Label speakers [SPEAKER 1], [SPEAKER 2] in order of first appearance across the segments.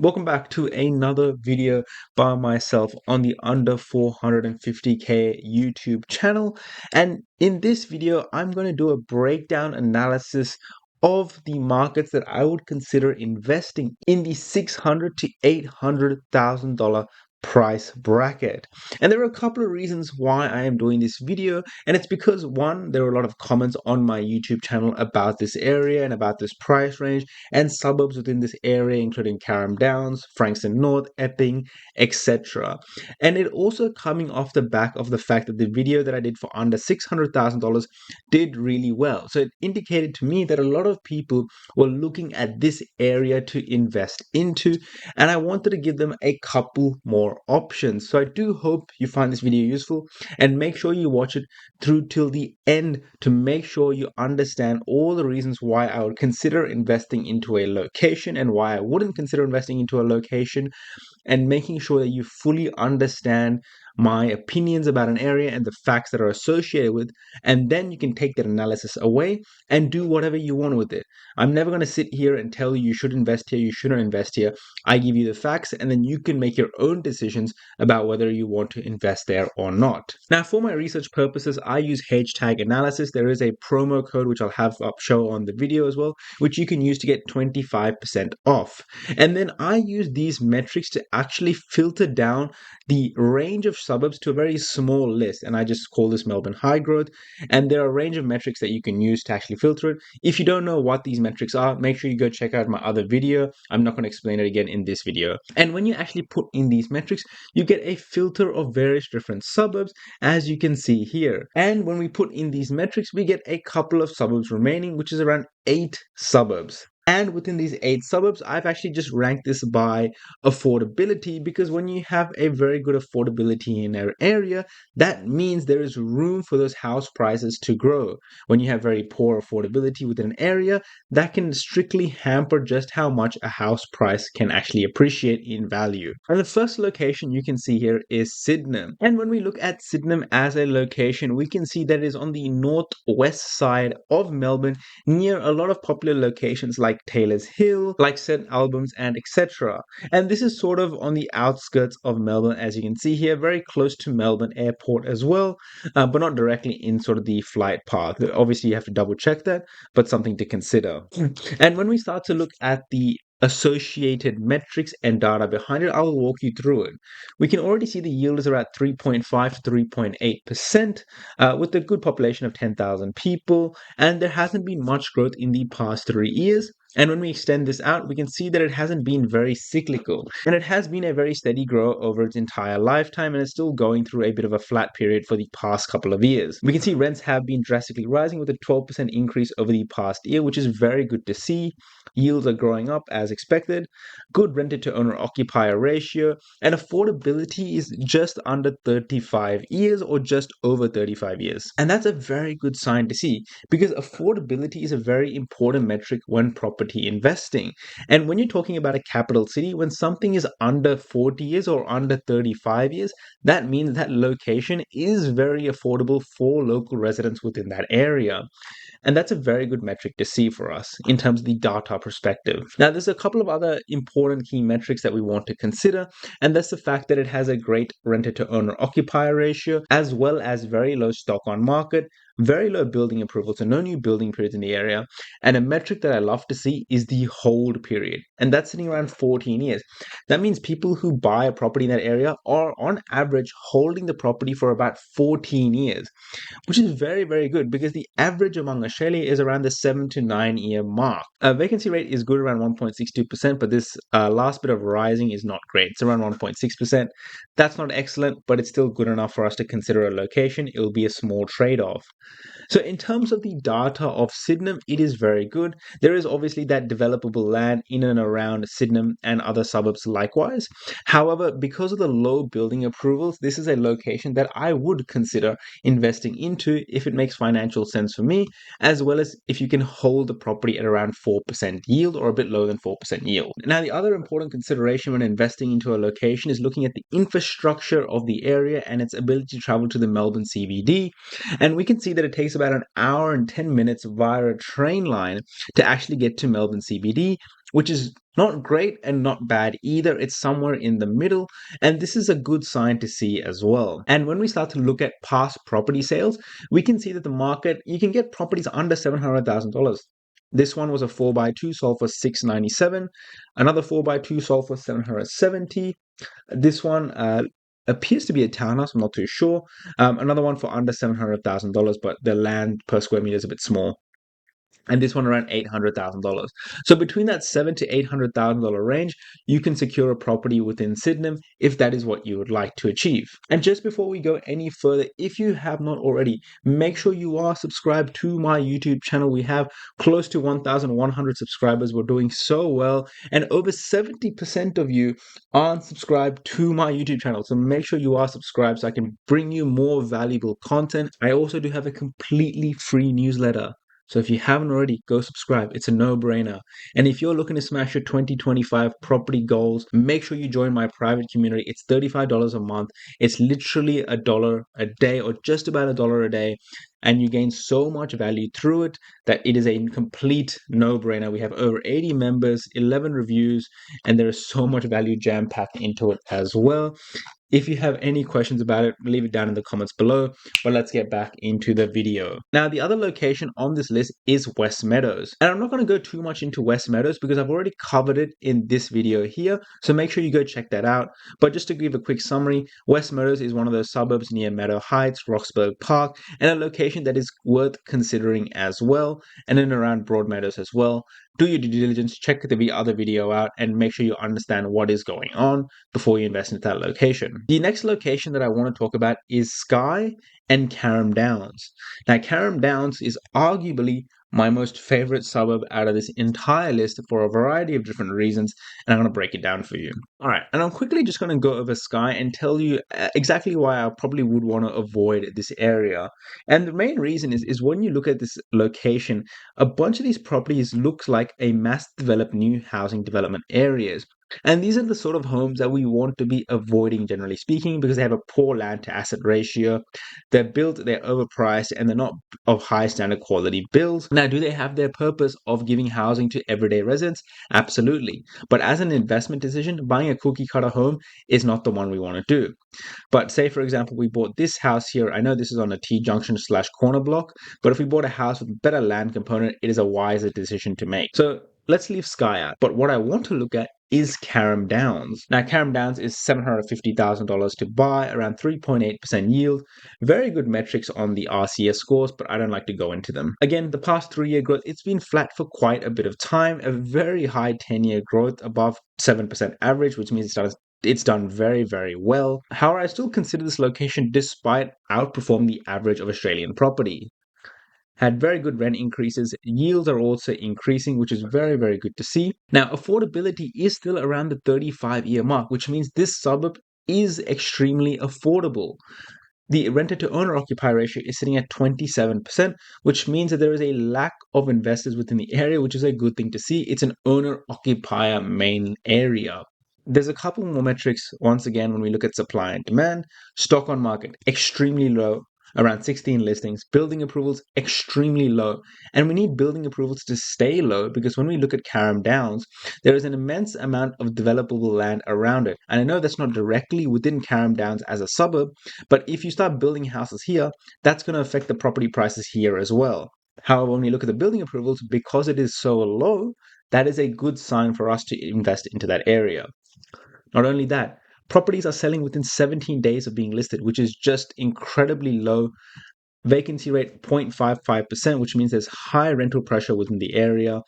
[SPEAKER 1] Welcome back to another video by myself on the under 450k YouTube channel. And in this video, I'm going to do a breakdown analysis of the markets that I would consider investing in the $600,000 to $800,000 price bracket. And there are a couple of reasons why I am doing this video, and it's because one, there are a lot of comments on my YouTube channel about this area and about this price range and suburbs within this area, including Carrum Downs, Frankston North, Epping, etc. And it also coming off the back of the fact that the video that I did for under $600,000 did really well. So it indicated to me that a lot of people were looking at this area to invest into, and I wanted to give them a couple more options. So I do hope you find this video useful, and make sure you watch it through till the end to make sure you understand all the reasons why I would consider investing into a location and why I wouldn't consider investing into a location, and making sure that you fully understand my opinions about an area and the facts that are associated with, and then you can take that analysis away and do whatever you want with it. I'm never going to sit here and tell you should invest here, you shouldn't invest here. I give you the facts, and then you can make your own decisions about whether you want to invest there or not. Now, for my research purposes, I use hashtag analysis. There is a promo code which I'll have up show on the video as well, which you can use to get 25% off. And then I use these metrics to actually filter down the range of suburbs to a very small list. And I just call this Melbourne high growth. And there are a range of metrics that you can use to actually filter it. If you don't know what these metrics are, make sure you go check out my other video. I'm not going to explain it again in this video. And when you actually put in these metrics, you get a filter of various different suburbs, as you can see here. And when we put in these metrics, we get a couple of suburbs remaining, which is around 8 suburbs. And within these 8 suburbs, I've actually just ranked this by affordability, because when you have a very good affordability in an area, that means there is room for those house prices to grow. When you have very poor affordability within an area, that can strictly hamper just how much a house price can actually appreciate in value. And the first location you can see here is Sydenham. And when we look at Sydenham as a location, we can see that it is on the northwest side of Melbourne, near a lot of popular locations like Taylor's Hill, like St Albans, and etc. And this is sort of on the outskirts of Melbourne, as you can see here, very close to Melbourne Airport as well, but not directly in sort of the flight path. Obviously, you have to double check that, but something to consider. And when we start to look at the associated metrics and data behind it, I will walk you through it. We can already see the yield is around 3.5 to 3.8%, with a good population of 10,000 people, and there hasn't been much growth in the past 3 years. And when we extend this out, we can see that it hasn't been very cyclical, and it has been a very steady growth over its entire lifetime, and it's still going through a bit of a flat period for the past couple of years. We can see rents have been drastically rising, with a 12% increase over the past year, which is very good to see. Yields are growing up as expected, good rented to owner occupier ratio, and affordability is just under 35 years, or just over 35 years. And that's a very good sign to see, because affordability is a very important metric when property investing. And when you're talking about a capital city, when something is under 40 years or under 35 years, that means that location is very affordable for local residents within that area. And that's a very good metric to see for us in terms of the data perspective. Now, there's a couple of other important key metrics that we want to consider, and that's the fact that it has a great rented to owner occupier ratio, as well as very low stock on market, very low building approvals, so no new building periods in the area. And a metric that I love to see is the hold period, and that's sitting around 14 years. That means people who buy a property in that area are on average holding the property for about 14 years, which is very, very good, because the average among Australia is around the 7 to 9 year mark. Vacancy rate is good, around 1.62%, but this last bit of rising is not great. It's around 1.6%. That's not excellent, but it's still good enough for us to consider a location. It will be a small trade-off. So in terms of the data of Sydenham, it is very good. There is obviously that developable land in and around Sydenham and other suburbs likewise. However, because of the low building approvals, this is a location that I would consider investing into if it makes financial sense for me, as well as if you can hold the property at around 4% yield, or a bit lower than 4% yield. Now, the other important consideration when investing into a location is looking at the infrastructure of the area and its ability to travel to the Melbourne CBD. And we can see that it takes about an hour and 10 minutes via a train line to actually get to Melbourne CBD, which is not great and not bad either. It's somewhere in the middle, and this is a good sign to see as well. And when we start to look at past property sales, we can see that the market, you can get properties under $700,000. This one was a 4x2 sold for $697. Another 4x2 sold for $770. This one appears to be a townhouse. I'm not too sure. Another one for under $700,000, but the land per square meter is a bit small, and this one around $800,000. So between that $700,000 to $800,000 range, you can secure a property within Sydenham if that is what you would like to achieve. And just before we go any further, if you have not already, make sure you are subscribed to my YouTube channel. We have close to 1,100 subscribers. We're doing so well, and over 70% of you aren't subscribed to my YouTube channel. So make sure you are subscribed so I can bring you more valuable content. I also do have a completely free newsletter. So if you haven't already, go subscribe. It's a no-brainer. And if you're looking to smash your 2025 property goals, make sure you join my private community. It's $35 a month. It's literally $1 a day, or just about $1 a day. And you gain so much value through it that it is a complete no-brainer. We have over 80 members, 11 reviews, and there is so much value jam-packed into it as well. If you have any questions about it, leave it down in the comments below, but let's get back into the video. Now, the other location on this list is West Meadows, and I'm not going to go too much into West Meadows because I've already covered it in this video here, so make sure you go check that out. But just to give a quick summary, West Meadows is one of those suburbs near Meadow Heights, Roxburgh Park, and a location that is worth considering as well, and in around Broadmeadows as well. Do your due diligence, check the other video out, and make sure you understand what is going on before you invest into that location. The next location that I want to talk about is Skye and Carrum Downs. Now, Carrum Downs is arguably my most favorite suburb out of this entire list for a variety of different reasons, and I'm going to break it down for you. All right, and I'm quickly just going to go over Skye and tell you exactly why I probably would want to avoid this area. And the main reason is when you look at this location, a bunch of these properties looks like a mass developed new housing development areas. And these are the sort of homes that we want to be avoiding, generally speaking, because they have a poor land to asset ratio. They're built, they're overpriced, and they're not of high standard quality builds. Now, do they have their purpose of giving housing to everyday residents? Absolutely. But as an investment decision, buying a cookie cutter home is not the one we want to do. But say, for example, we bought this house here. I know this is on a T-junction / corner block, but if we bought a house with a better land component, it is a wiser decision to make. So let's leave Skye out. But what I want to look at is Carrum Downs. Now, Carrum Downs is $750,000 to buy, around 3.8% yield. Very good metrics on the RCS scores, but I don't like to go into them. Again, the past 3-year growth, it's been flat for quite a bit of time. A very high 10-year growth above 7% average, which means it's done very, very well. However, I still consider this location despite outperforming the average of Australian property. Had very good rent increases. Yields are also increasing, which is very, very good to see. Now, affordability is still around the 35-year mark, which means this suburb is extremely affordable. The renter to owner occupier ratio is sitting at 27%, which means that there is a lack of investors within the area, which is a good thing to see. It's an owner occupier main area. There's a couple more metrics once again when we look at supply and demand. Stock on market, extremely low, around 16 listings. Building approvals, extremely low. And we need building approvals to stay low because when we look at Carrum Downs, there is an immense amount of developable land around it. And I know that's not directly within Carrum Downs as a suburb, but if you start building houses here, that's going to affect the property prices here as well. However, when we look at the building approvals, because it is so low, that is a good sign for us to invest into that area. Not only that, properties are selling within 17 days of being listed, which is just incredibly low. Vacancy rate 0.55%, which means there's high rental pressure within the area,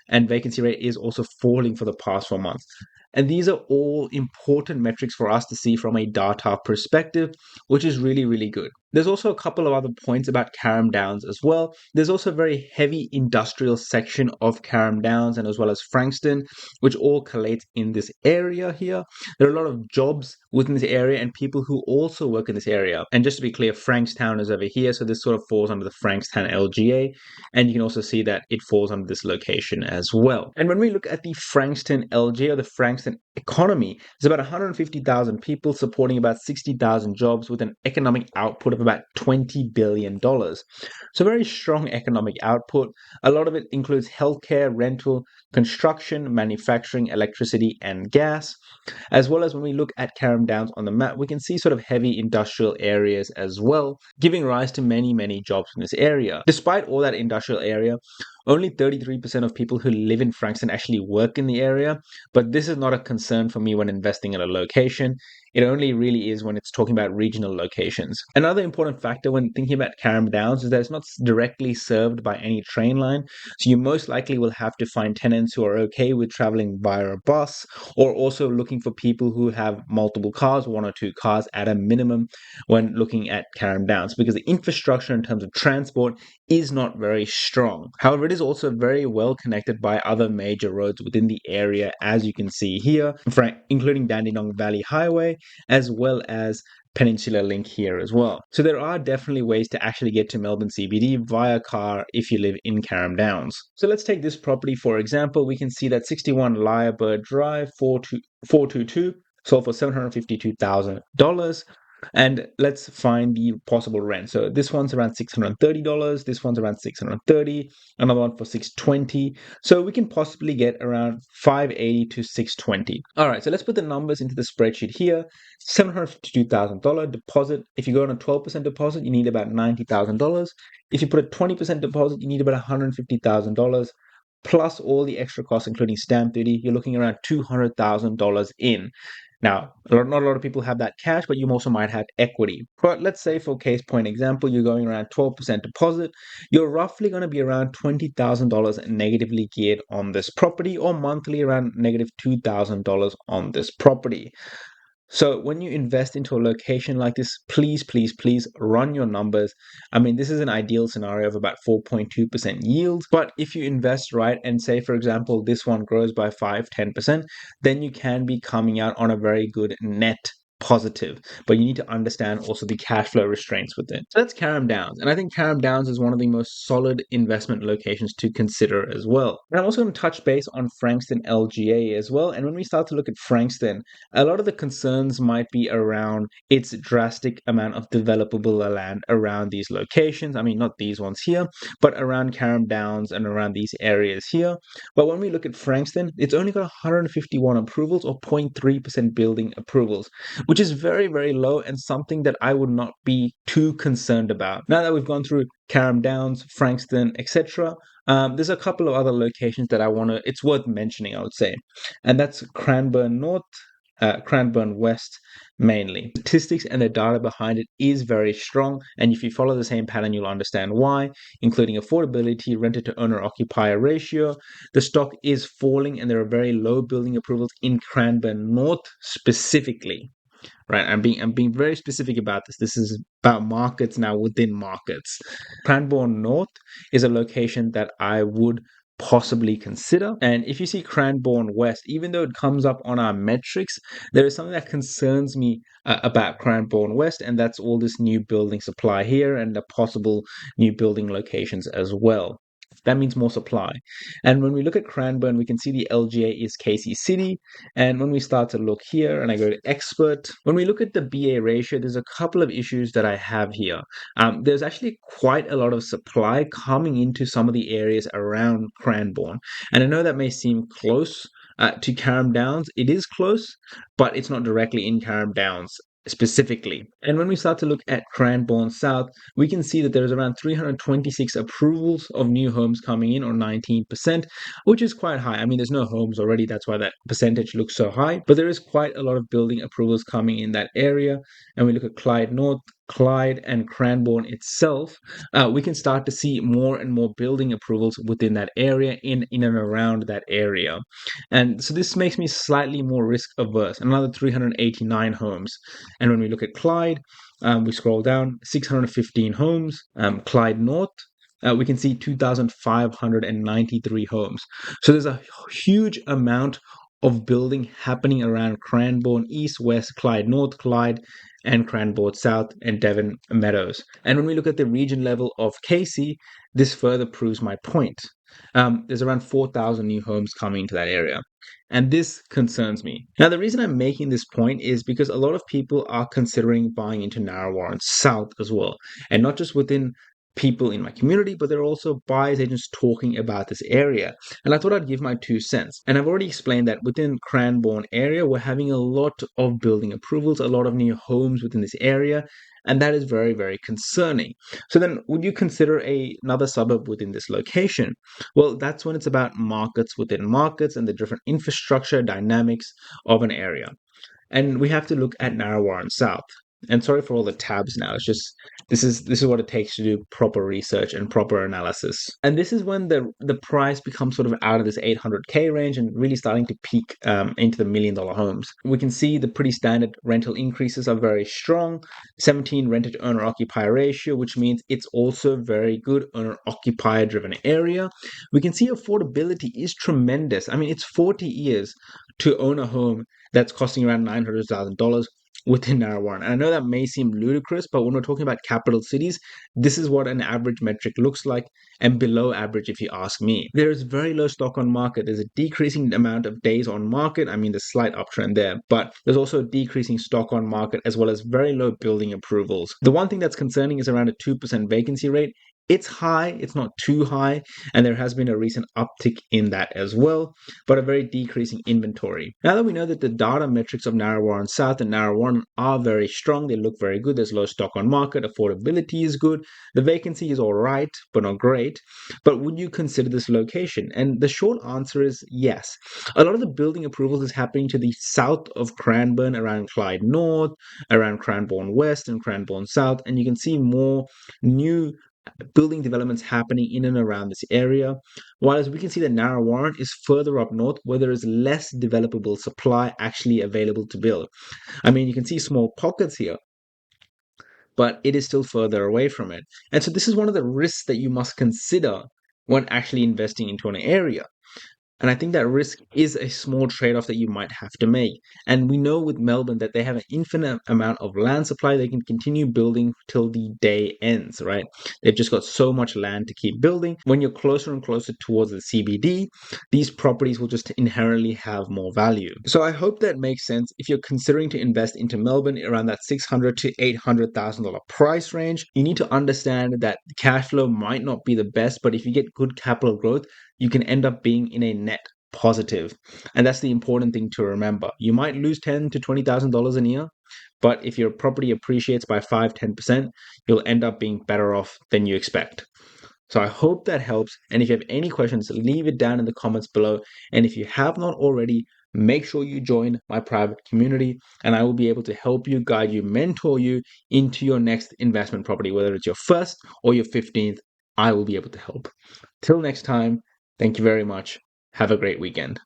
[SPEAKER 1] and vacancy rate is also falling for the past 4 months. And these are all important metrics for us to see from a data perspective, which is really, really good. There's also a couple of other points about Carrum Downs as well. There's also a very heavy industrial section of Carrum Downs and as well as Frankston, which all collate in this area here. There are a lot of jobs within this area and people who also work in this area. And just to be clear, Frankstown is over here, so this sort of falls under the Frankstown LGA. And you can also see that it falls under this location as well. And when we look at the Frankston LGA or the Frankston economy, there's about 150,000 people supporting about 60,000 jobs with an economic output of about $20 billion. So very strong economic output. A lot of it includes healthcare, rental, construction, manufacturing, electricity, and gas. As well as when we look at Carrum Downs on the map, we can see sort of heavy industrial areas as well, giving rise to many, many jobs in this area. Despite all that industrial area, only 33% of people who live in Frankston actually work in the area, but this is not a concern for me when investing in a location. It only really is when it's talking about regional locations. Another important factor when thinking about Carrum Downs is that it's not directly served by any train line, so you most likely will have to find tenants who are okay with traveling via a bus, or also looking for people who have multiple cars, one or two cars at a minimum, when looking at Carrum Downs, because the infrastructure in terms of transport is not very strong. However, it is also very well connected by other major roads within the area, as you can see here, including Dandenong Valley Highway, as well as Peninsula Link here as well. So there are definitely ways to actually get to Melbourne CBD via car if you live in Carrum Downs. So let's take this property for example. We can see that 61 Lyrebird Drive 422 sold for $752,000. And let's find the possible rent. So this one's around $630, this one's around $630, another one for $620. So we can possibly get around $580 to $620. All right, so let's put the numbers into the spreadsheet here. $752,000 deposit. If you go on a 12% deposit, you need about $90,000. If you put a 20% deposit, you need about $150,000. Plus all the extra costs, including stamp duty, you're looking around $200,000 in. Now, not a lot of people have that cash, but you also might have equity. But let's say for case point example, you're going around 12% deposit, you're roughly going to be around $20,000 negatively geared on this property, or monthly around negative $2,000 on this property. So when you invest into a location like this, please, please, please run your numbers. I mean, this is an ideal scenario of about 4.2% yield. But if you invest right and say, for example, this one grows by 5-10%, then you can be coming out on a very good net positive. But you need to understand also the cash flow restraints with it. So that's Carrum Downs. And I think Carrum Downs is one of the most solid investment locations to consider as well. And I'm also going to touch base on Frankston LGA as well. And when we start to look at Frankston, a lot of the concerns might be around its drastic amount of developable land around these locations. I mean, not these ones here, but around Carrum Downs and around these areas here. But when we look at Frankston, it's only got 151 approvals, or 0.3% building approvals, which is very, very low and something that I would not be too concerned about. Now that we've gone through Carrum Downs, Frankston, etc., there's a couple of other locations that it's worth mentioning, I would say. And that's Cranbourne North, Cranbourne West mainly. Statistics and the data behind it is very strong, and if you follow the same pattern, you'll understand why, including affordability, rented to owner occupier ratio. The stock is falling, and there are very low building approvals in Cranbourne North specifically. Right, I'm being very specific about this. This is about markets now within markets. Cranbourne North is a location that I would possibly consider. And if you see Cranbourne West, even though it comes up on our metrics, there is something that concerns me about Cranbourne West, and that's all this new building supply here and the possible new building locations as well. That means more supply. And when we look at Cranbourne, we can see the LGA is Casey City. And when we start to look here, and I go to expert, when we look at the BA ratio, there's a couple of issues that I have here. There's actually quite a lot of supply coming into some of the areas around Cranbourne. And I know that may seem close to Carrum Downs. It is close, but it's not directly in Carrum Downs specifically. And when we start to look at Cranbourne South, we can see that there's around 326 approvals of new homes coming in, or 19%, which is quite high. I mean, there's no homes already, that's why that percentage looks so high, but there is quite a lot of building approvals coming in that area. And we look at Clyde North, Clyde, and Cranbourne itself, we can start to see more and more building approvals within that area, in and around that area. And so this makes me slightly more risk averse. Another 389 homes. And when we look at Clyde, we scroll down, 615 homes. Clyde North, we can see 2,593 homes. So there's a huge amount of building happening around Cranbourne East, West, Clyde North, Clyde, and Cranbourne South, and Devon Meadows. And when we look at the region level of Casey, this further proves my point. There's around 4,000 new homes coming into that area. And this concerns me. Now, the reason I'm making this point is because a lot of people are considering buying into Narrawarrant South as well. And not just within people in my community, but there are also buyers agents talking about this area. And I thought I'd give my 2 cents. And I've already explained that within Cranbourne area, we're having a lot of building approvals, a lot of new homes within this area. And that is very, very concerning. So then would you consider another suburb within this location? Well, that's when it's about markets within markets and the different infrastructure dynamics of an area. And we have to look at Narrawarrant South. And sorry for all the tabs now. It's just this is what it takes to do proper research and proper analysis. And this is when the price becomes sort of out of this 800K range and really starting to peak into the $1 million homes. We can see the pretty standard rental increases are very strong. 17 rented to owner occupier ratio, which means it's also very good owner occupier driven area. We can see affordability is tremendous. I mean, it's 40 years to own a home that's costing around $900,000 within Narrawarrant. And I know that may seem ludicrous, but when we're talking about capital cities, this is what an average metric looks like, and below average if you ask me. There is very low stock on market. There's a decreasing amount of days on market. I mean, there's slight uptrend there, but there's also a decreasing stock on market as well as very low building approvals. The one thing that's concerning is around a 2% vacancy rate. It's high, it's not too high, and there has been a recent uptick in that as well, but a very decreasing inventory. Now that we know that the data metrics of Narrawarrant South and Narrawarrant are very strong, they look very good, there's low stock on market, affordability is good, the vacancy is all right, but not great, but would you consider this location? And the short answer is yes. A lot of the building approvals is happening to the south of Cranbourne, around Clyde North, around Cranbourne West and Cranbourne South, and you can see more new building developments happening in and around this area. Whereas we can see that Narrawarrant is further up north where there is less developable supply actually available to build. I mean, you can see small pockets here, but it is still further away from it. And so this is one of the risks that you must consider when actually investing into an area. And I think that risk is a small trade off that you might have to make. And we know with Melbourne that they have an infinite amount of land supply. They can continue building till the day ends, right? They've just got so much land to keep building. When you're closer and closer towards the CBD, these properties will just inherently have more value. So I hope that makes sense. If you're considering to invest into Melbourne around that $600,000 to $800,000 price range, you need to understand that cash flow might not be the best, but if you get good capital growth, you can end up being in a net positive. And that's the important thing to remember. You might lose $10,000 to $20,000 a year, but if your property appreciates by 5-10%, you'll end up being better off than you expect. So I hope that helps. And if you have any questions, leave it down in the comments below. And if you have not already, make sure you join my private community, and I will be able to help you, guide you, mentor you into your next investment property, whether it's your first or your 15th. I will be able to help. Till next time, thank you very much. Have a great weekend.